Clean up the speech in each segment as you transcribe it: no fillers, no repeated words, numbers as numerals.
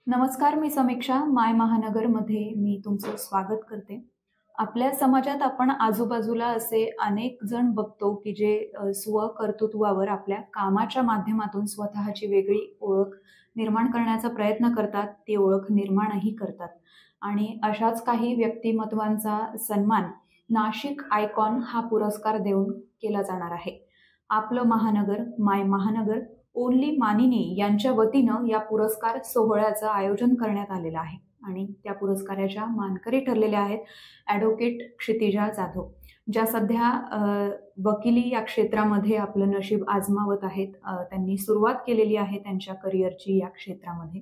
नमस्कार, मी समीक्षा. माय महानगरमध्ये मी तुमचं स्वागत करते. आपल्या समाजात आपण आजूबाजूला असे अनेक जण बघतो की जे स्वकर्तृत्वावर आपल्या कामाच्या माध्यमातून स्वतःची वेगळी ओळख निर्माण करण्याचा प्रयत्न करतात, ती ओळख निर्माणही करतात. आणि अशाच काही व्यक्तिमत्वांचा सन्मान नाशिक आयकॉन हा पुरस्कार देऊन केला जाणार आहे. आपलं महानगर, माय महानगर, ओनली मानिनी यांच्या वतीनं या पुरस्कार सोहळ्याचं आयोजन करण्यात आलेलं आहे आणि त्या पुरस्काराच्या मानकरी ठरलेल्या आहेत ॲडव्होकेट क्षितिजा जाधव, ज्या सध्या वकिली या क्षेत्रामध्ये आपलं नशीब आजमावत आहेत. त्यांनी सुरुवात केलेली आहे त्यांच्या करिअरची या क्षेत्रामध्ये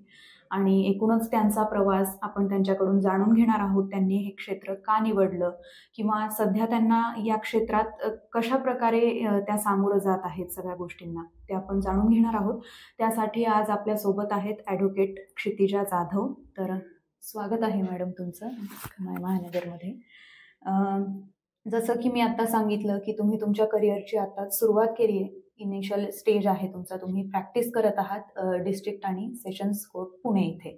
आणि एकूणच त्यांचा प्रवास आपण त्यांच्याकडून जाणून घेणार आहोत. त्यांनी हे क्षेत्र का निवडलं किंवा सध्या त्यांना या क्षेत्रात कशा प्रकारे त्या सामोरं जात आहेत सगळ्या गोष्टींना ते आपण जाणून घेणार आहोत. त्यासाठी आज आपल्या सोबत आहेत ॲडव्होकेट क्षितिजा जाधव. तर स्वागत आहे मॅडम तुमचं माय महानगरमध्ये. जसं की मी आता सांगितलं की तुम्ही तुमच्या करिअरची आता सुरुवात केली आहे, इनिशियल स्टेज आहे तुमचा, तुम्ही प्रॅक्टिस करत आहात डिस्ट्रिक्ट आणि सेशन्स कोर्ट पुणे इथे.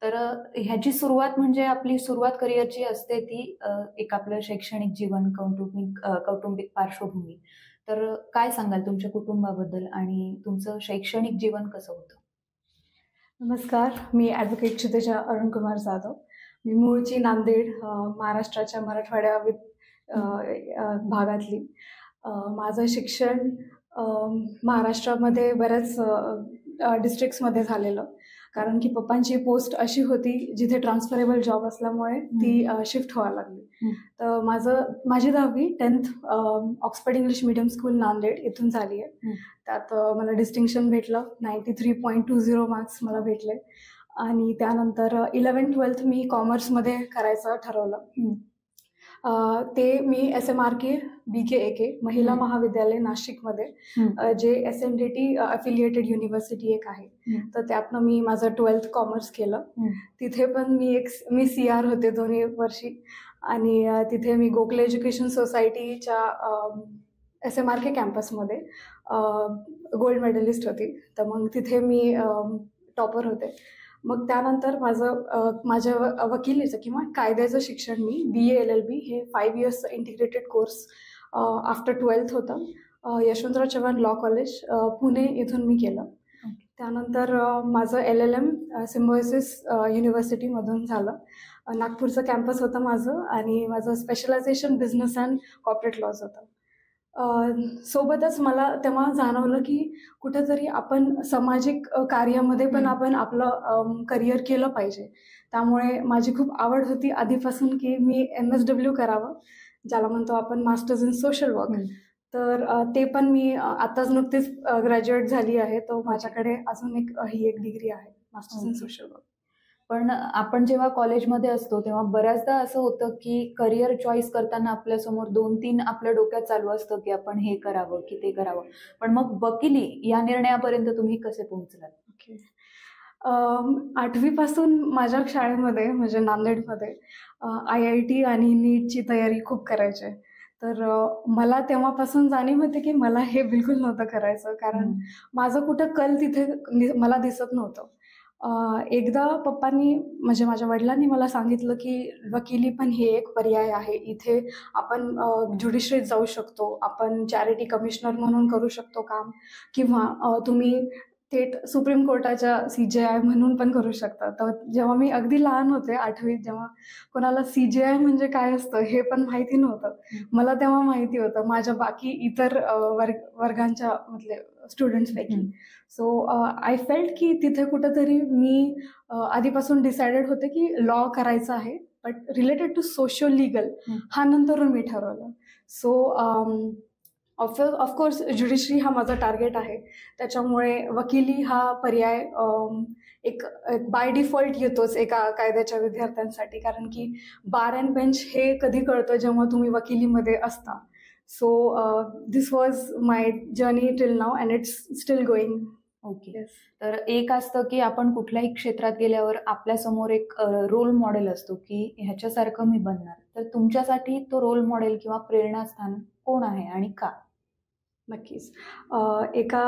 तर ह्याची सुरुवात म्हणजे आपली सुरुवात करिअरची असते ती एक आपलं शैक्षणिक जीवन, कौटुंबिक पार्श्वभूमी. तर काय सांगाल तुमच्या कुटुंबाबद्दल आणि तुमचं शैक्षणिक जीवन कसं होतं? नमस्कार, मी ॲडव्होकेट क्षितिजा अरुणकुमार जाधव. मी मूळची नांदेड, महाराष्ट्राच्या मराठवाड्या भागातली. माझं शिक्षण महाराष्ट्रामध्ये बऱ्याच डिस्ट्रिक्ट्समध्ये झालेलं, कारण की पप्पांची पोस्ट अशी होती जिथे ट्रान्सफरेबल जॉब असल्यामुळे ती शिफ्ट व्हायला लागली. तर माझी 10वी 10th Oxford English medium school Nanded इथून झाली आहे. त्यात मला डिस्टिंक्शन भेटलं, 93.20 मार्क्स मला भेटले. आणि त्यानंतर 11th-12th मी कॉमर्समध्ये करायचं ठरवलं. ते मी SMRK BKAK महिला महाविद्यालय नाशिकमध्ये, जे SNDT अफिलिएटेड युनिव्हर्सिटी एक आहे, तर त्यातनं मी माझं 12th कॉमर्स केलं. तिथे पण मी CR होते दोन्ही वर्षी आणि तिथे मी गोखले एज्युकेशन सोसायटीच्या SMRK कॅम्पसमध्ये गोल्ड मेडलिस्ट होती. तर मग तिथे मी टॉपर होते. मग त्यानंतर माझ्या वकिलीचं किंवा कायद्याचं शिक्षण मी BA LLB हे 5 इयर्सचं इंटिग्रेटेड कोर्स आफ्टर 12th होतं, यशवंतराव चव्हाण लॉ कॉलेज पुणे इथून मी केलं. त्यानंतर माझं LLM सिम्बायोसिस युनिव्हर्सिटीमधून झालं. नागपूरचं कॅम्पस होतं माझं आणि माझं specialisation business and corporate laws होतं. सोबतच मला तेव्हा जाणवलं की कुठेतरी आपण सामाजिक कार्यामध्ये पण आपण आपलं करिअर केलं पाहिजे. त्यामुळे माझी खूप आवड होती आधीपासून की मी MSW करावं, ज्याला म्हणतो आपण मास्टर्स इन सोशल वर्क. तर ते पण मी आताच नुकतीच ग्रॅज्युएट झाली आहे. तर माझ्याकडे अजून ही एक डिग्री आहे, मास्टर्स इन सोशल वर्क. पण आपण जेव्हा कॉलेजमध्ये असतो तेव्हा बऱ्याचदा असं होतं की करिअर चॉईस करताना आपल्यासमोर 2-3 आपल्या डोक्यात चालू असतं की आपण हे करावं की ते करावं. पण मग वकिली या निर्णयापर्यंत तुम्ही कसे पोहोचलात? ओके. 8वीपासून माझ्या शाळेमध्ये म्हणजे नांदेडमध्ये IIT आणि नीटची तयारी खूप करायचे. तर मला तेव्हापासून जाणीव होती की मला हे बिलकुल नव्हतं करायचं, कारण माझं कुठं कल तिथे मला दिसत नव्हतं. एकदा पप्पांनी म्हणजे माझ्या वडिलांनी मला सांगितलं की वकिली पण हे एक पर्याय आहे, इथे आपण ज्युडिशरीत जाऊ शकतो, आपण चॅरिटी कमिशनर म्हणून करू शकतो काम, किंवा तुम्ही थेट सुप्रीम कोर्टाच्या CJI म्हणून पण करू शकता. तर जेव्हा मी अगदी लहान होते 8वीत, जेव्हा कोणाला CJI म्हणजे काय असतं हे पण माहिती नव्हतं. मला तेव्हा माहिती होतं माझ्या बाकी इतर वर्गांच्या मधले स्टुडंट्सपैकी. सो आय फेल्ट की तिथे कुठेतरी मी आधीपासून डिसाइडेड होते की लॉ करायचा आहे, but related to social legal हा नंतरून मी ठरवलं. सो ऑफकोर्स ज्युडिशरी हा माझा टार्गेट आहे, त्याच्यामुळे वकिली हा पर्याय एक बाय डिफॉल्ट येतोच एका कायद्याच्या विद्यार्थ्यांसाठी, कारण की बार अँड बेंच हे कधी कळतं जेव्हा तुम्ही वकिलीमध्ये असता. So this was my journey till now and it's steel going. Okay. तर एक असतं की आपण कुठल्याही क्षेत्रात गेल्यावर आपल्यासमोर एक रोल मॉडेल असतो की ह्याच्यासारखं मी बनणार. तर तुमच्यासाठी तो रोल मॉडेल किंवा प्रेरणास्थान कोण आहे आणि का? नक्कीच. एका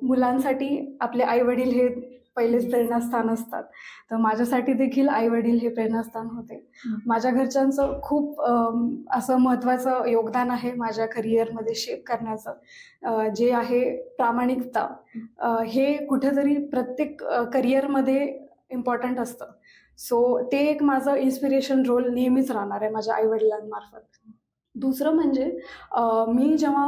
मुलांसाठी आपले आई वडील हे पहिलेच प्रेरणास्थान असतात. तर माझ्यासाठी देखील आई वडील हे प्रेरणास्थान होते. माझ्या घरच्यांचं खूप असं महत्त्वाचं योगदान आहे माझ्या करिअरमध्ये शेप करण्याचं, जे आहे प्रामाणिकता. हे कुठेतरी प्रत्येक करिअरमध्ये इम्पॉर्टंट असतं. सो ते एक माझं इन्स्पिरेशन रोल नेहमीच राहणार आहे माझ्या आईवडिलांमार्फत. दुसरं म्हणजे मी जेव्हा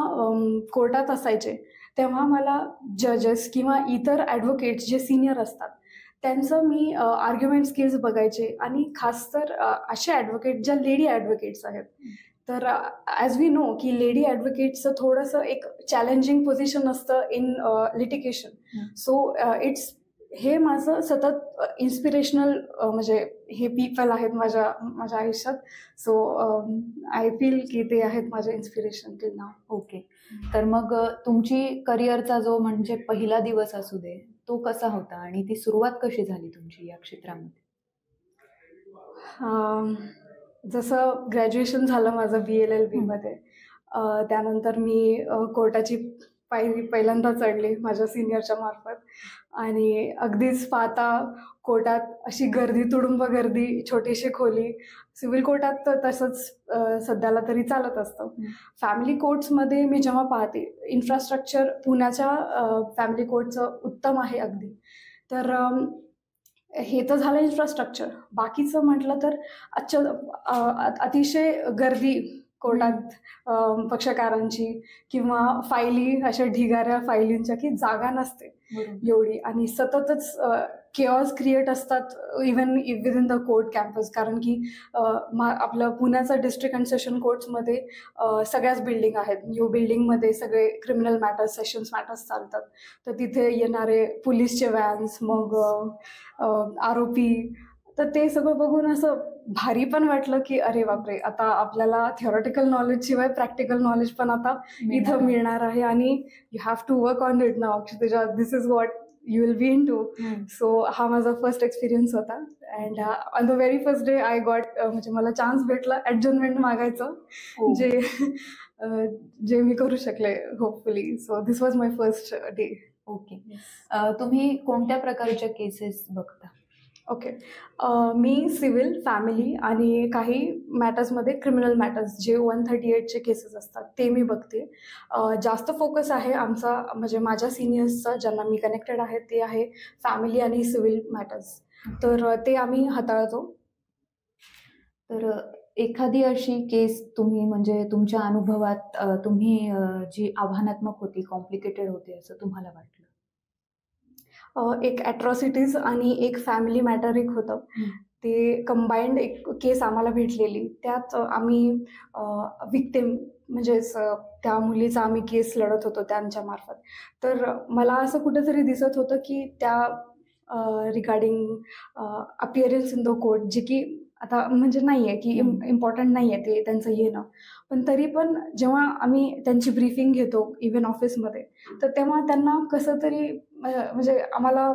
कोर्टात असायचे तेव्हा मला जजेस किंवा इतर ॲडव्होकेट्स जे सिनियर असतात त्यांचं मी आर्ग्युमेंट स्किल्स बघायचे, आणि खास तर असे ॲडव्होकेट ज्या लेडी ॲडव्होकेट्स आहेत. तर ॲज वी नो की लेडी ॲडव्होकेटचं थोडंसं एक चॅलेंजिंग पोझिशन असतं इन लिटिगेशन. सो हे माझं सतत इन्स्पिरेशनल म्हणजे हे पीपल आहेत माझ्या आयुष्यात. सो आय फील की ते आहेत माझे इन्स्पिरेशन टिल नाव. ओके. तर मग तुमची करिअरचा जो म्हणजे पहिला दिवस असू दे तो कसा होता आणि ती सुरुवात कशी झाली तुमची या क्षेत्रामध्ये? जसं ग्रॅज्युएशन झालं माझं BLLB मध्ये, त्यानंतर मी कोर्टाची पायरी पहिल्यांदा चढली माझ्या सिनियरच्या मार्फत, आणि अगदीच पाहता कोर्टात अशी गर्दी, तुडुंब गर्दी, छोटीशी खोली. सिव्हिल कोर्टात तर तसंच सध्याला तरी चालत असतं. फॅमिली कोर्ट्समध्ये मी जेव्हा पाहते इन्फ्रास्ट्रक्चर पुण्याच्या फॅमिली कोर्टचं उत्तम आहे अगदी. तर हे तर झालं इन्फ्रास्ट्रक्चर. बाकीचं म्हटलं तर अतिशय गर्दी कोर्टात पक्षकारांची, किंवा फायली अशा ढिगाऱ्या फायलींच्या की जागा नसते एवढी, आणि सततच केऑस क्रिएट असतात even within the court campus. कारण की आपलं पुण्याचं डिस्ट्रिक्ट अँड सेशन कोर्ट्समध्ये सगळ्याच बिल्डिंग आहेत. न्यू बिल्डिंगमध्ये सगळे क्रिमिनल मॅटर्स, सेशन्स मॅटर्स चालतात. तर तिथे येणारे पोलीसचे व्हॅन्स, मग आरोपी, तर ते सगळं बघून असं भारी पण वाटलं की अरे बापरे, आता आपल्याला थिओरिटिकल नॉलेज शिवाय प्रॅक्टिकल नॉलेज पण आता इथं मिळणार आहे, आणि you have to work on it now. This is what you will be into. So हा माझा फर्स्ट एक्सपिरियन्स होता. And on the very first day I got, म्हणजे मला चान्स भेटला ॲडजर्नमेंट मागायचं, जे मी करू शकले hopefully. So this was my first day. Okay. तुम्ही कोणत्या प्रकारच्या केसेस बघता? ओके. मी सिव्हिल, फॅमिली आणि काही मॅटर्समध्ये क्रिमिनल मॅटर्स जे 138चे केसेस असतात ते मी बघते. जास्त फोकस आहे आमचा, म्हणजे माझ्या सिनियर्सचा ज्यांना मी कनेक्टेड आहे ते आहे फॅमिली आणि सिव्हिल मॅटर्स. तर ते आम्ही हाताळतो. तर एखादी अशी केस तुम्ही म्हणजे तुमच्या अनुभवात तुम्ही जी आव्हानात्मक होती, कॉम्प्लिकेटेड होती असं तुम्हाला वाटलं? एक ॲट्रॉसिटीज आणि एक फॅमिली मॅटर एक होतं. ते कंबाईंड एक केस आम्हाला भेटलेली. त्यात आम्ही विक्टिम म्हणजेच त्या मुलीचा आम्ही केस लढत होतो त्यांच्यामार्फत. तर मला असं कुठेतरी दिसत होतं की त्या regarding appearance in the court, जे की आता म्हणजे नाही आहे की इम्पॉर्टंट नाही आहे ते त्यांचं येणं, पण तरी पण जेव्हा आम्ही त्यांची ब्रीफिंग घेतो इव्हन ऑफिसमध्ये, तर तेव्हा त्यांना कसं तरी म्हणजे आम्हाला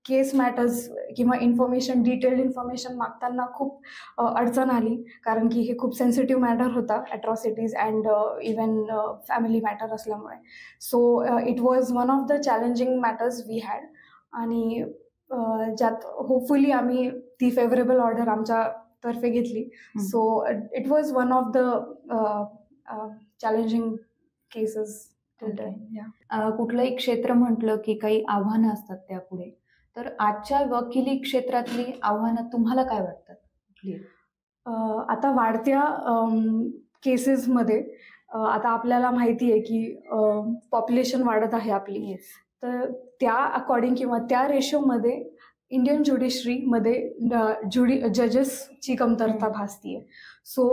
केस मॅटर्स किंवा इन्फॉर्मेशन, डिटेल्ड इन्फॉर्मेशन मागताना खूप अडचण आली, कारण की हे खूप सेन्सिटिव्ह मॅटर होता, atrocities and even family matter असल्यामुळे. So it was one of the challenging matters we had, आणि ज्यात होपफुली आम्ही ती फेवरेबल ऑर्डर आमच्या तर्फे घेतली. So it was one of the challenging cases. कुठलंही क्षेत्र म्हटलं की काही आव्हानं असतात त्यापुढे. तर आजच्या वकिली क्षेत्रातली आव्हानं तुम्हाला काय वाटतात? आता वाढत्या केसेसमध्ये आता आपल्याला माहिती आहे की पॉप्युलेशन वाढत आहे आपली. तर त्या अकॉर्डिंग किंवा त्या रेशोमध्ये इंडियन ज्युडिशरीमध्ये जजेसची कमतरता भासतीये. सो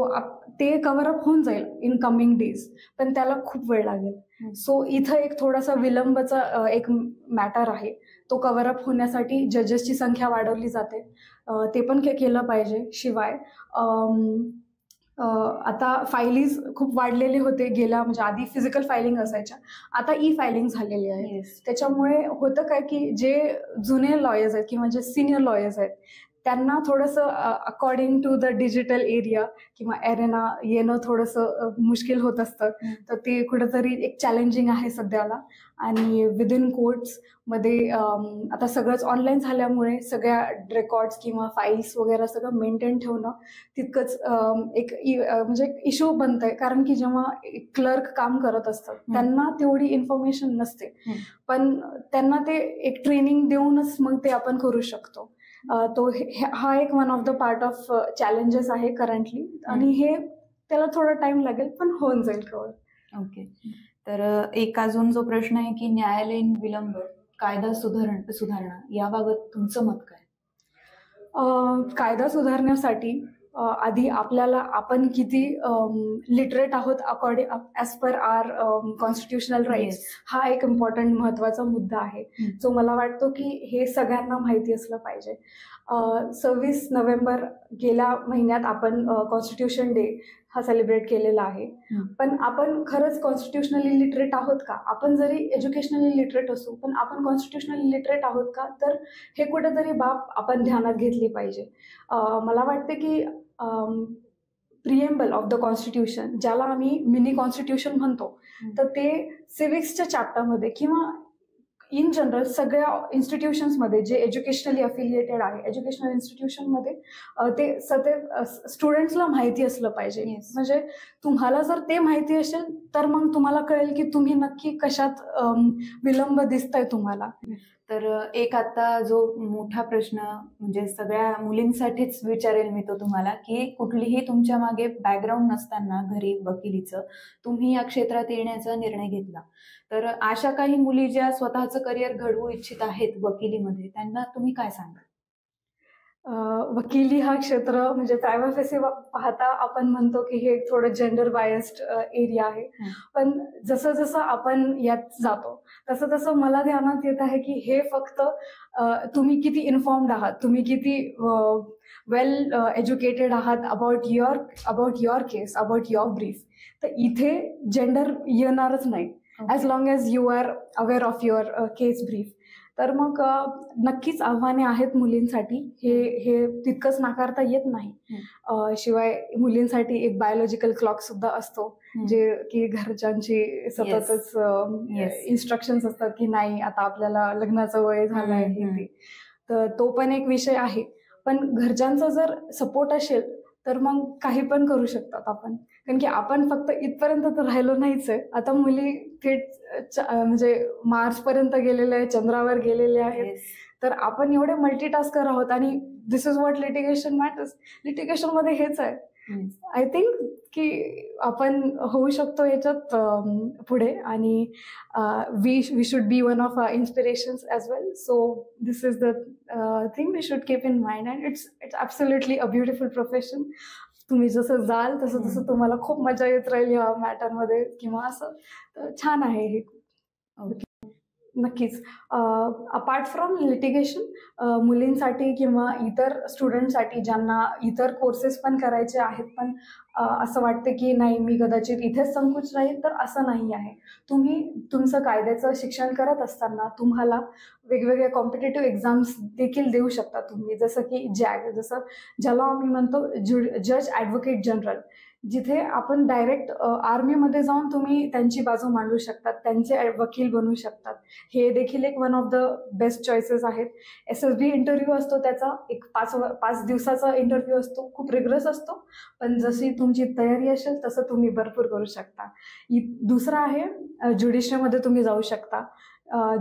ते कव्हरअप होऊन जाईल इन कमिंग डेज, पण त्याला खूप वेळ लागेल. सो इथं एक थोडासा विलंबाचा एक मॅटर आहे. तो कव्हरअप होण्यासाठी जजेसची संख्या वाढवली जाते, ते पण केलं पाहिजे. शिवाय आता फायलीज खूप वाढलेले होते गेल्या, म्हणजे आधी फिजिकल फायलिंग असायच्या, आता ई फायलिंग झालेली आहे. त्याच्यामुळे होतं काय की जे जुने लॉयर्स आहेत किंवा जे सिनियर लॉयर्स आहेत त्यांना थोडंसं according to the digital area किंवा एरेना येणं थोडंसं मुश्किल होत असतं. तर ते कुठंतरी एक चॅलेंजिंग आहे सध्याला. आणि विदिन कोर्ट्समध्ये आता सगळंच ऑनलाईन झाल्यामुळे सगळ्या रेकॉर्ड्स किंवा फाईल्स वगैरे सगळं मेंटेन ठेवणं तितकंच म्हणजे इश्यू बनतंय. कारण की जेव्हा क्लर्क काम करत असतात त्यांना तेवढी इन्फॉर्मेशन नसते, पण त्यांना ते एक ट्रेनिंग देऊनच मग ते आपण करू शकतो. तो हा एक one of the part of challenges आहे करंटली. आणि हे त्याला थोडा टाइम लागेल, पण होऊन जाईल कव्हर. ओके. तर एक अजून जो प्रश्न आहे की न्यायालयीन विलंब, कायदा सुधारणा याबाबत तुमचं मत काय? कायदा सुधारण्यासाठी आधी आपल्याला आपण किती लिटरेट आहोत according as per our constitutional rights, हा एक इम्पॉर्टंट महत्त्वाचा मुद्दा आहे जो मला वाटतो की हे सगळ्यांना माहिती असलं पाहिजे. 26 नोव्हेंबर गेल्या महिन्यात आपण कॉन्स्टिट्यूशन डे हा सेलिब्रेट केलेला आहे. पण आपण खरंच कॉन्स्टिट्युशनली लिटरेट आहोत का? आपण जरी एज्युकेशनली लिटरेट असू, पण आपण कॉन्स्टिट्युशनली लिटरेट आहोत का? तर हे कुठेतरी बाब आपण ध्यानात घेतली पाहिजे. मला वाटते की प्रिएम्बल ऑफ द कॉन्स्टिट्यूशन, ज्याला आम्ही मिनी कॉन्स्टिट्यूशन म्हणतो, तर ते सिव्हिक्सच्या चॅप्टरमध्ये किंवा इन जनरल सगळ्या इन्स्टिट्यूशन्समध्ये जे एज्युकेशनली अफिलिएटेड आहे, एज्युकेशनल इन्स्टिट्यूशनमध्ये ते स्टुडंट्सला माहिती असलं पाहिजे. म्हणजे तुम्हाला जर ते माहिती असेल तर मग तुम्हाला कळेल की तुम्ही नक्की कशात विलंब दिसतंय तुम्हाला. तर एक आता जो मोठा प्रश्न म्हणजे सगळ्या मुलींसाठीच विचारेल मी तो तुम्हाला, की कुठलीही तुमच्या मागे बॅकग्राऊंड नसताना घरी वकिलीचं तुम्ही या क्षेत्रात येण्याचा निर्णय घेतला, तर अशा काही मुली ज्या स्वतःचं करिअर घडवू इच्छित आहेत वकिलीमध्ये, त्यांना तुम्ही काय सांगाल? वकिली हा क्षेत्र म्हणजे प्रायव्हेट फेसी पाहता आपण म्हणतो की हे थोडं जेंडर बायस्ड एरिया आहे. पण जसं जसं आपण यात जातो तसं तसं मला ध्यानात येत आहे की हे फक्त तुम्ही किती इन्फॉर्म्ड आहात, तुम्ही किती वेल एज्युकेटेड आहात about your case, about your brief. तर इथे जेंडर येणारच नाही as long as you are aware of your case brief. तर मग नक्कीच आव्हाने आहेत मुलींसाठी, हे तितकंच नाकारता येत नाही. शिवाय मुलींसाठी एक बायोलॉजिकल क्लॉक सुद्धा असतो, जे की घरच्यांची सततच इन्स्ट्रक्शन्स असतात की नाही आता आपल्याला लग्नाचं वय झालं आहे. तर तो पण एक विषय आहे. पण घरच्यांचा जर सपोर्ट असेल तर मग काही पण करू शकतात आपण. कारण की आपण फक्त इथपर्यंत तर राहिलो नाहीच आहे. आता मुली थेट म्हणजे मार्सपर्यंत गेलेल्या आहेत, चंद्रावर गेलेल्या आहेत. तर आपण एवढे मल्टीटास्कर आहोत. आणि दिस इज व्हॉट लिटिगेशन मॅटर्स. लिटिगेशनमध्ये हेच आहे. आय थिंक की आपण होऊ शकतो याच्यात पुढे. आणि we should be one of inspirations as well. So this is the thing we should keep in mind. And it's absolutely a beautiful profession. तुम्ही जसं जाल तसं तसं तुम्हाला खूप मजा येत राहील या मॅटरमध्ये किंवा असं. छान आहे हे. नक्कीच. अपार्ट फ्रॉम लिटिगेशन मुलींसाठी किंवा इतर स्टुडंटसाठी ज्यांना इतर कोर्सेस पण करायचे आहेत, पण असं वाटतं की नाही मी कदाचित इथेच संकुच राहील, तर असं नाही आहे. तुम्ही तुमचं कायद्याचं शिक्षण करत असताना तुम्हाला वेगवेगळ्या कॉम्पिटेटिव्ह एक्झाम्स देखील देऊ शकता तुम्ही. जसं की जसं ज्याला आम्ही म्हणतो जज ॲडव्होकेट जनरल, जिथे आपण डायरेक्ट आर्मीमध्ये जाऊन तुम्ही त्यांची बाजू मांडू शकतात, त्यांचे वकील बनू शकतात. हे देखील एक one of the best choices आहेत. SSB इंटरव्ह्यू असतो, त्याचा एक 5 दिवसाचा इंटरव्ह्यू असतो, खूप रिग्रस असतो. पण जशी तुमची तयारी असेल तसं तुम्ही भरपूर करू शकता. दुसरं आहे ज्युडिशरीमध्ये तुम्ही जाऊ शकता.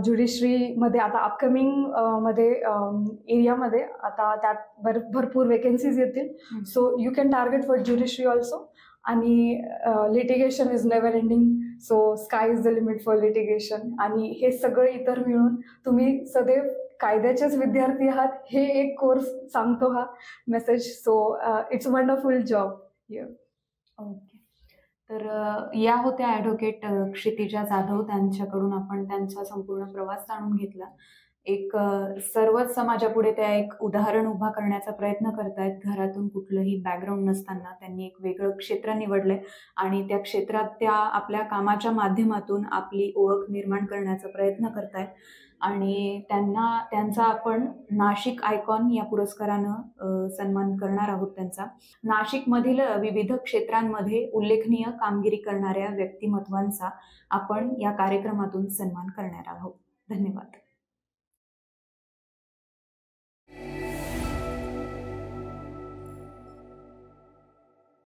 ज्युडिशरीमध्ये आता अपकमिंग मध्ये एरियामध्ये आता त्यात भरपूर वेकेन्सीज येतील. So you can target for judiciary also. आणि litigation is never ending. So sky is the limit for litigation. आणि हे सगळं इतर मिळून तुम्ही सदैव कायद्याचेच विद्यार्थी आहात हे एक कोर्स सांगतो हा message. So it's wonderful job here. Okay. तर या होत्या ॲडव्होकेट क्षितिजा जाधव. त्यांच्याकडून आपण त्यांचा संपूर्ण प्रवास जाणून घेतला. एक सर्वच समाजापुढे त्या एक उदाहरण उभा करण्याचा प्रयत्न करतायत. घरातून कुठलंही बॅकग्राऊंड नसताना त्यांनी एक वेगळं क्षेत्र निवडलंय आणि त्या क्षेत्रात त्या आपल्या कामाच्या माध्यमातून आपली ओळख निर्माण करण्याचा प्रयत्न करतायत. आणि त्यांचा आपण नाशिक आयकॉन या पुरस्कारानं सन्मान करणार आहोत त्यांचा. नाशिकमधील विविध क्षेत्रांमध्ये उल्लेखनीय कामगिरी करणाऱ्या व्यक्तिमत्वांचा आपण या कार्यक्रमातून सन्मान करणार आहोत. धन्यवाद.